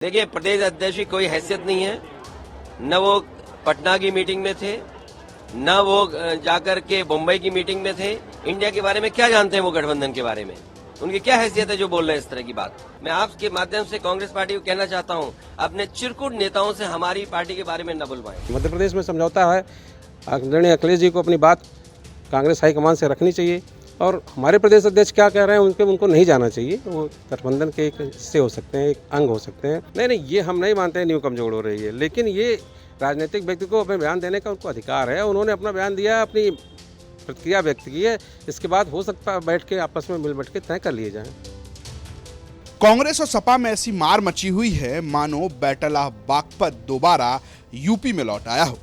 देखिए, प्रदेश अध्यक्ष की कोई हैसियत नहीं है। न वो पटना की मीटिंग में थे, न वो जाकर के मुंबई की मीटिंग में थे। इंडिया के बारे में क्या जानते हैं वो, गठबंधन के बारे में उनकी क्या हैसियत है जो बोल रहे हैं इस तरह की बात। मैं आपके माध्यम से कांग्रेस पार्टी को कहना चाहता हूं, अपने चिरकुट नेताओं से हमारी पार्टी के बारे में न बुलवाएं। मध्य प्रदेश में समझौता है, आदरणीय अखिलेश जी को अपनी बात कांग्रेस हाईकमान से रखनी चाहिए और हमारे प्रदेश अध्यक्ष क्या कह रहे हैं उनको नहीं जाना चाहिए। वो गठबंधन के एक हिस्से हो सकते हैं, एक अंग हो सकते हैं। नहीं, ये हम नहीं मानते हैं न्यू कमजोर हो रही है, लेकिन ये राजनीतिक व्यक्ति को अपने बयान देने का उनको अधिकार है। उन्होंने अपना बयान दिया, अपनी प्रतिक्रिया व्यक्त की है। इसके बाद हो सकता है बैठ के आपस में मिल बैठ के तय कर लिए जाएं। कांग्रेस और सपा में ऐसी मार मची हुई है मानो बैटल ऑफ बागपत दोबारा यूपी में लौट आया हो।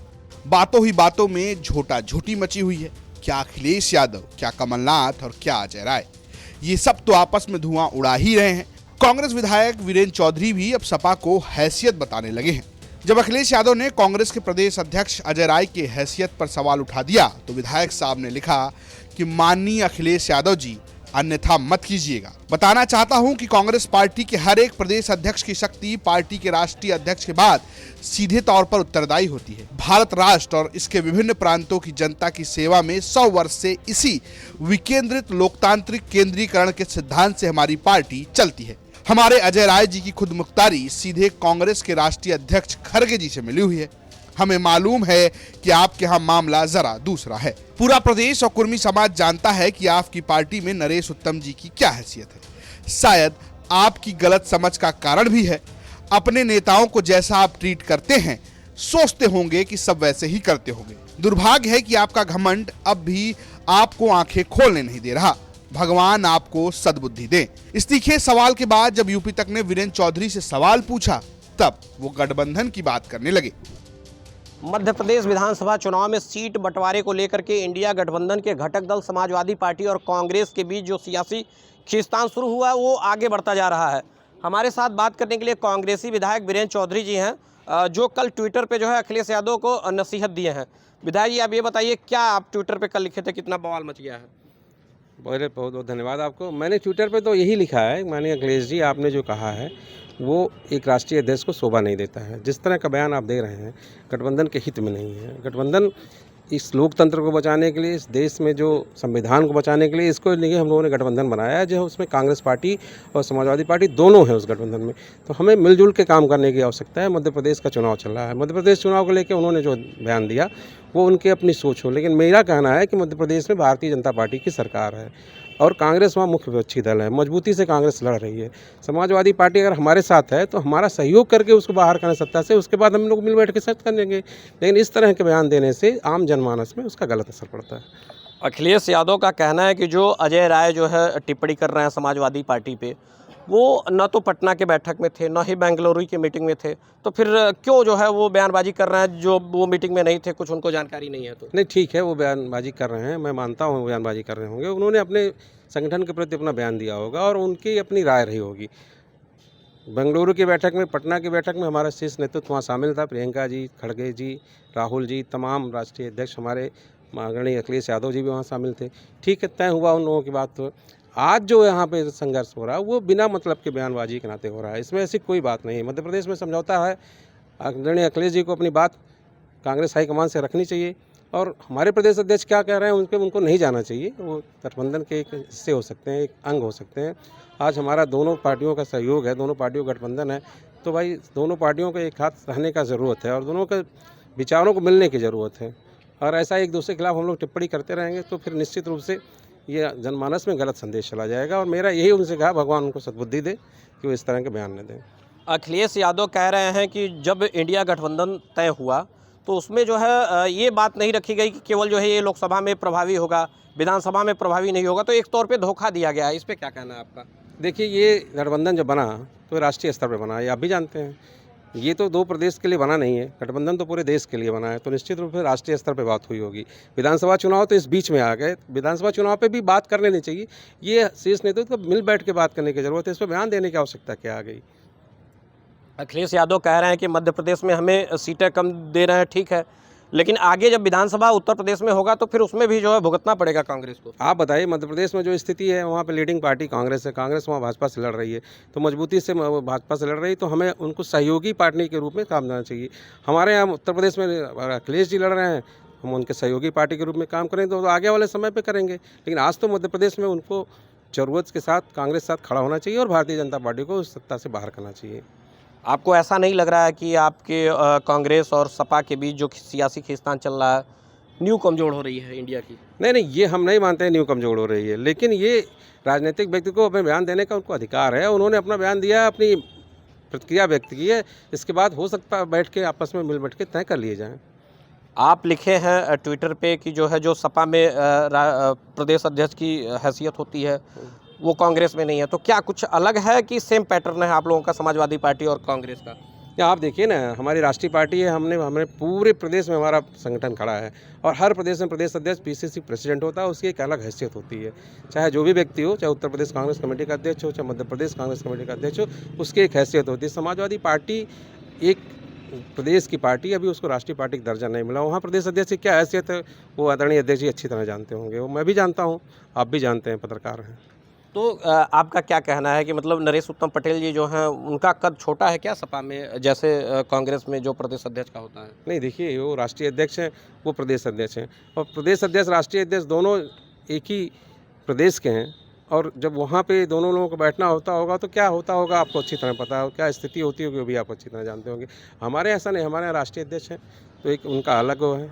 बातों ही बातों में झोटा झोटी मची हुई है। क्या अखिलेश यादव, क्या कमलनाथ और क्या अजय राय, ये सब तो आपस में धुआं उड़ा ही रहे हैं। कांग्रेस विधायक वीरेंद्र चौधरी भी अब सपा को हैसियत बताने लगे हैं। जब अखिलेश यादव ने कांग्रेस के प्रदेश अध्यक्ष अजय राय की हैसियत पर सवाल उठा दिया तो विधायक साहब ने लिखा कि माननीय अखिलेश यादव जी, अन्यथा मत कीजिएगा। बताना चाहता हूं कि कांग्रेस पार्टी के हर एक प्रदेश अध्यक्ष की शक्ति पार्टी के राष्ट्रीय अध्यक्ष के बाद सीधे तौर पर उत्तरदायी होती है। भारत राष्ट्र और इसके विभिन्न प्रांतों की जनता की सेवा में 100 वर्ष से इसी विकेंद्रित लोकतांत्रिक केंद्रीकरण के सिद्धांत से हमारी पार्टी चलती है। हमारे अजय राय जी की खुद मुख्तारी सीधे कांग्रेस के राष्ट्रीय अध्यक्ष खड़गे जी से मिली हुई है। हमें मालूम है कि आपके यहाँ मामला जरा दूसरा है। पूरा प्रदेश और कुर्मी समाज जानता है कि आपकी पार्टी में नरेश उत्तम जी की क्या हैसियत है। शायद आपकी गलत समझ का कारण भी है। अपने नेताओं को जैसा आप ट्रीट करते हैं, सोचते होंगे कि सब वैसे ही करते होंगे। दुर्भाग्य है कि आपका घमंड अब भी आपको आंखें खोलने नहीं दे रहा। भगवान आपको सद्बुद्धि दे। इस तीखे सवाल के बाद जब यूपी तक ने वीरेंद्र चौधरी से सवाल पूछा, तब वो गठबंधन की बात करने लगे। मध्य प्रदेश विधानसभा चुनाव में सीट बंटवारे को लेकर के इंडिया गठबंधन के घटक दल समाजवादी पार्टी और कांग्रेस के बीच जो सियासी खींचतान शुरू हुआ वो आगे बढ़ता जा रहा है। हमारे साथ बात करने के लिए कांग्रेसी विधायक वीरेंद्र चौधरी जी हैं, जो कल ट्विटर पे जो है अखिलेश यादव को नसीहत दिए हैं। विधायक जी, आप ये बताइए, क्या आप ट्विटर पे कल लिखे थे, कितना बवाल मच गया है? बहुत बहुत धन्यवाद आपको। मैंने ट्विटर पे तो यही लिखा है, माननीय अखिलेश जी, आपने जो कहा है वो एक राष्ट्रीय अध्यक्ष को शोभा नहीं देता है। जिस तरह का बयान आप दे रहे हैं गठबंधन के हित में नहीं है। गठबंधन इस लोकतंत्र को बचाने के लिए, इस देश में जो संविधान को बचाने के लिए, इसको लिए हम लोगों ने गठबंधन बनाया है, जो उसमें कांग्रेस पार्टी और समाजवादी पार्टी दोनों है उस गठबंधन में। तो हमें मिलजुल के काम करने की आवश्यकता है। मध्य प्रदेश का चुनाव चल रहा है, मध्य प्रदेश चुनाव को लेकर उन्होंने जो बयान दिया वो उनकी अपनी सोच हो, लेकिन मेरा कहना है कि मध्य प्रदेश में भारतीय जनता पार्टी की सरकार है और कांग्रेस वहाँ मुख्य विपक्षी दल है। मजबूती से कांग्रेस लड़ रही है। समाजवादी पार्टी अगर हमारे साथ है तो हमारा सहयोग करके उसको बाहर करना सत्ता से, उसके बाद हम लोग मिल बैठ के सख्त कर लेंगे। लेकिन इस तरह के बयान देने से आम जनमानस में उसका गलत असर पड़ता है। अखिलेश यादव का कहना है कि जो अजय राय जो है टिप्पणी कर रहे हैं समाजवादी पार्टी पे, वो न तो पटना के बैठक में थे, न ही बेंगलुरु की मीटिंग में थे, तो फिर क्यों जो है वो बयानबाजी कर रहे हैं जो वो मीटिंग में नहीं थे, कुछ उनको जानकारी नहीं है? तो नहीं, ठीक है, वो बयानबाजी कर रहे हैं, मैं मानता हूँ बयानबाजी कर रहे होंगे। उन्होंने अपने संगठन के प्रति अपना बयान दिया होगा और उनकी अपनी राय रही होगी। बेंगलुरु की बैठक में, पटना की बैठक में हमारा शीर्ष नेतृत्व वहाँ शामिल था। प्रियंका जी, खड़गे जी, राहुल जी, तमाम राष्ट्रीय अध्यक्ष हमारे आदरणीय अखिलेश यादव जी भी वहाँ शामिल थे। ठीक है, तय हुआ उन लोगों की बात। तो आज जो यहाँ पे संघर्ष हो रहा है वो बिना मतलब के बयानबाजी के नाते हो रहा है। इसमें ऐसी कोई बात नहीं है। मध्य प्रदेश में समझौता है, आदरणीय अखिलेश जी को अपनी बात कांग्रेस हाईकमान से रखनी चाहिए और हमारे प्रदेश अध्यक्ष क्या कह रहे हैं उनको नहीं जाना चाहिए। वो गठबंधन के एक हिस्से हो सकते हैं, एक अंग हो सकते हैं। आज हमारा दोनों पार्टियों का सहयोग है, दोनों पार्टियों का गठबंधन है, तो भाई दोनों पार्टियों को एक साथ रहने का ज़रूरत है और दोनों के विचारों को मिलने की ज़रूरत है। और ऐसा एक दूसरे के खिलाफ हम लोग टिप्पणी करते रहेंगे तो फिर निश्चित रूप से ये जनमानस में गलत संदेश चला जाएगा। और मेरा यही उनसे कहा, भगवान उनको सद्बुद्धि दे कि वो इस तरह के बयान न दें। अखिलेश यादव कह रहे हैं कि जब इंडिया गठबंधन तय हुआ तो उसमें जो है ये बात नहीं रखी गई कि केवल जो है ये लोकसभा में प्रभावी होगा, विधानसभा में प्रभावी नहीं होगा, तो एक तौर पे धोखा दिया गया है। इस पर क्या कहना है आपका? देखिए, ये गठबंधन जब बना तो राष्ट्रीय स्तर पर बना, ये आप भी जानते हैं। ये तो दो प्रदेश के लिए बना नहीं है, गठबंधन तो पूरे देश के लिए बना है। तो निश्चित रूप से राष्ट्रीय स्तर पर बात हुई होगी। विधानसभा चुनाव तो इस बीच में आ गए, विधानसभा चुनाव पे भी बात करने नहीं चाहिए। ये शीर्ष नेतृत्व को मिल बैठ के बात करने की जरूरत है। इस पर बयान देने की आवश्यकता क्या आ गई? अखिलेश यादव कह रहे हैं कि मध्य प्रदेश में हमें सीटें कम दे रहे हैं, ठीक है, लेकिन आगे जब विधानसभा उत्तर प्रदेश में होगा तो फिर उसमें भी जो है भुगतना पड़ेगा कांग्रेस को। आप बताइए, मध्य प्रदेश में जो स्थिति है वहाँ पे लीडिंग पार्टी कांग्रेस है, कांग्रेस वहाँ भाजपा से लड़ रही है, तो मजबूती से भाजपा से लड़ रही है, तो हमें उनको सहयोगी पार्टी के रूप में काम करना चाहिए। हमारे यहाँ उत्तर प्रदेश में अखिलेश जी लड़ रहे हैं, हम उनके सहयोगी पार्टी के रूप में काम करें तो आगे वाले समय पे करेंगे, लेकिन आज तो मध्य प्रदेश में उनको जरूरत के साथ कांग्रेस के साथ खड़ा होना चाहिए और भारतीय जनता पार्टी को उस सत्ता से बाहर करना चाहिए। आपको ऐसा नहीं लग रहा है कि आपके कांग्रेस और सपा के बीच जो सियासी खींचतान चल रहा है, न्यू कमजोर हो रही है इंडिया की? नहीं, ये हम नहीं मानते हैं न्यू कमजोर हो रही है, लेकिन ये राजनीतिक व्यक्ति को अपने बयान देने का उनको अधिकार है। उन्होंने अपना बयान दिया, अपनी प्रतिक्रिया व्यक्त की है, इसके बाद हो सकता है बैठ के आपस में मिल बैठ के तय कर लिए जाएँ। आप लिखे हैं ट्विटर पे कि जो सपा में प्रदेश अध्यक्ष की हैसियत होती है वो कांग्रेस में नहीं है, तो क्या कुछ अलग है कि सेम पैटर्न है आप लोगों का समाजवादी पार्टी और कांग्रेस का? या आप देखिए ना, हमारी राष्ट्रीय पार्टी है, हमने पूरे प्रदेश में हमारा संगठन खड़ा है और हर प्रदेश में प्रदेश अध्यक्ष पीसीसी प्रेसिडेंट होता है, उसकी एक अलग हैसियत होती है। चाहे जो भी व्यक्ति हो, चाहे उत्तर प्रदेश कांग्रेस कमेटी का अध्यक्ष हो, चाहे मध्य प्रदेश कांग्रेस कमेटी का अध्यक्ष हो, उसकी एक हैसियत होती है। समाजवादी पार्टी एक प्रदेश की पार्टी, अभी उसको राष्ट्रीय पार्टी का दर्जा नहीं मिला। वहाँ प्रदेश अध्यक्ष की क्या हैसियत है वो आदरणीय अध्यक्ष जी अच्छी तरह जानते होंगे, वो मैं भी जानता हूँ, आप भी जानते हैं, पत्रकार हैं। तो आपका क्या कहना है कि मतलब नरेश उत्तम पटेल जी जो हैं उनका कद छोटा है क्या सपा में, जैसे कांग्रेस में जो प्रदेश अध्यक्ष का होता है? नहीं, देखिए, वो राष्ट्रीय अध्यक्ष हैं, वो प्रदेश अध्यक्ष हैं, और प्रदेश अध्यक्ष राष्ट्रीय अध्यक्ष दोनों एक ही प्रदेश के हैं, और जब वहाँ पे दोनों लोगों को बैठना होता होगा तो क्या होता होगा आपको अच्छी तरह पता है, क्या स्थिति होती होगी वो भी आप अच्छी तरह जानते होंगे। हमारे ऐसा नहीं, हमारे यहाँ राष्ट्रीय अध्यक्ष हैं तो एक उनका अलग वो है,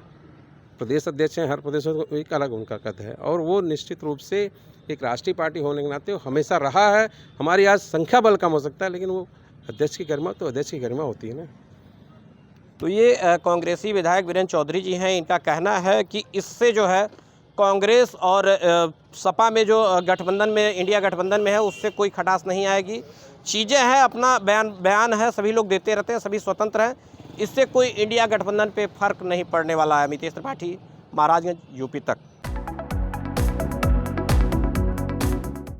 प्रदेश अध्यक्ष हैं, हर प्रदेश को एक अलग उनका कद है, और वो निश्चित रूप से एक राष्ट्रीय पार्टी होने के नाते हमेशा रहा है। हमारी आज संख्या बल कम हो सकता है, लेकिन वो अध्यक्ष की गरिमा तो अध्यक्ष की गरिमा होती है ना। तो ये कांग्रेसी विधायक वीरेंद्र चौधरी जी हैं, इनका कहना है कि इससे जो है कांग्रेस और सपा में जो गठबंधन में, इंडिया गठबंधन में है, उससे कोई खटास नहीं आएगी। चीज़ें हैं, अपना बयान है, सभी लोग देते रहते हैं, सभी स्वतंत्र हैं, इससे कोई इंडिया गठबंधन पे फर्क नहीं पड़ने वाला है। अमितेश त्रिपाठी, महाराजगंज, यूपी तक।